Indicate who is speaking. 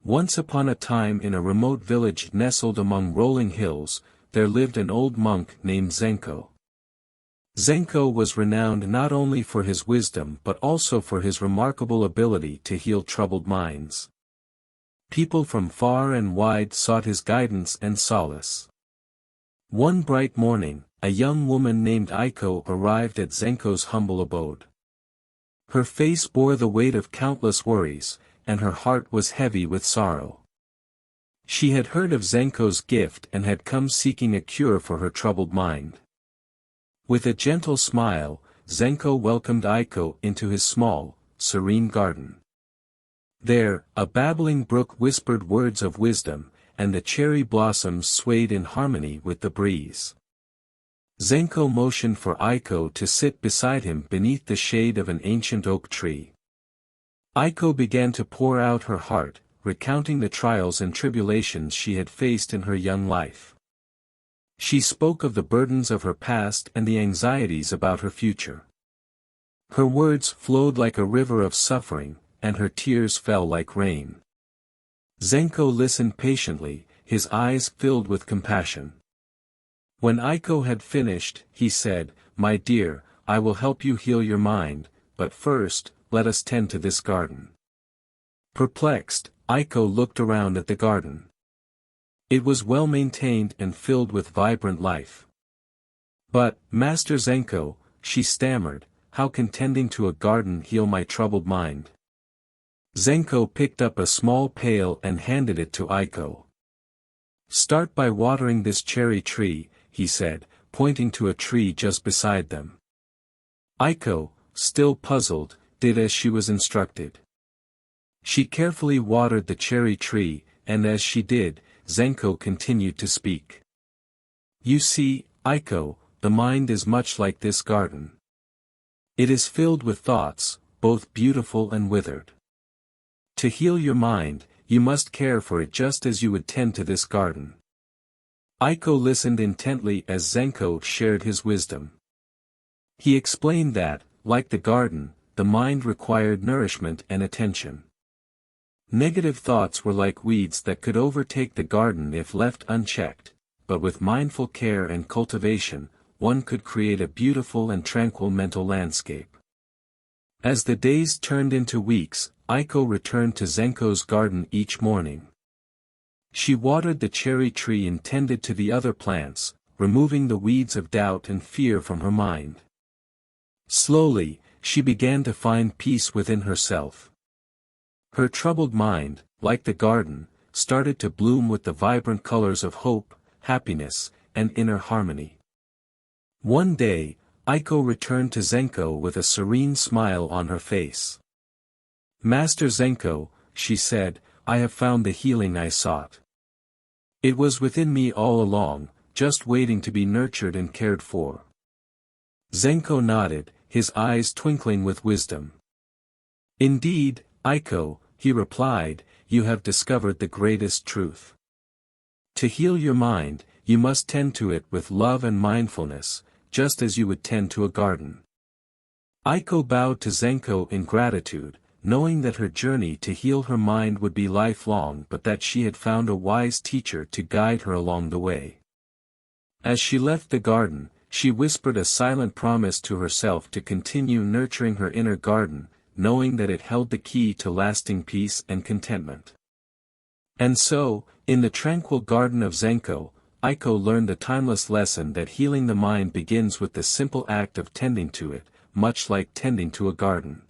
Speaker 1: Once upon a time in a remote village nestled among rolling hills, there lived an old monk named Zenko. Zenko was renowned not only for his wisdom but also for his remarkable ability to heal troubled minds. People from far and wide sought his guidance and solace. One bright morning, a young woman named Aiko arrived at Zenko's humble abode. Her face bore the weight of countless worries, and her heart was heavy with sorrow. She had heard of Zenko's gift and had come seeking a cure for her troubled mind. With a gentle smile, Zenko welcomed Aiko into his small, serene garden. There, a babbling brook whispered words of wisdom, and the cherry blossoms swayed in harmony with the breeze. Zenko motioned for Aiko to sit beside him beneath the shade of an ancient oak tree. Aiko began to pour out her heart, recounting the trials and tribulations she had faced in her young life. She spoke of the burdens of her past and the anxieties about her future. Her words flowed like a river of suffering, and her tears fell like rain. Zenko listened patiently, his eyes filled with compassion. When Aiko had finished, he said, "My dear, I will help you heal your mind, but first, let us tend to this garden." Perplexed, Aiko looked around at the garden. It was well maintained and filled with vibrant life. "But, Master Zenko," she stammered, "how can tending to a garden heal my troubled mind?" Zenko picked up a small pail and handed it to Aiko. "Start by watering this cherry tree," he said, pointing to a tree just beside them. Aiko, still puzzled, did as she was instructed. She carefully watered the cherry tree, and as she did, Zenko continued to speak. "You see, Aiko, the mind is much like this garden. It is filled with thoughts, both beautiful and withered. To heal your mind, you must care for it just as you would tend to this garden." Aiko listened intently as Zenko shared his wisdom. He explained that, like the garden, the mind required nourishment and attention. Negative thoughts were like weeds that could overtake the garden if left unchecked, but with mindful care and cultivation, one could create a beautiful and tranquil mental landscape. As the days turned into weeks, Aiko returned to Zenko's garden each morning. She watered the cherry tree and tended to the other plants, removing the weeds of doubt and fear from her mind. Slowly, she began to find peace within herself. Her troubled mind, like the garden, started to bloom with the vibrant colors of hope, happiness, and inner harmony. One day, Aiko returned to Zenko with a serene smile on her face. "Master Zenko," she said, "I have found the healing I sought. It was within me all along, just waiting to be nurtured and cared for." Zenko nodded, his eyes twinkling with wisdom. "Indeed, Aiko," he replied, "you have discovered the greatest truth. To heal your mind, you must tend to it with love and mindfulness, just as you would tend to a garden." Aiko bowed to Zenko in gratitude, knowing that her journey to heal her mind would be lifelong but that she had found a wise teacher to guide her along the way. As she left the garden, she whispered a silent promise to herself to continue nurturing her inner garden, knowing that it held the key to lasting peace and contentment. And so, in the tranquil garden of Zenko, Aiko learned the timeless lesson that healing the mind begins with the simple act of tending to it, much like tending to a garden.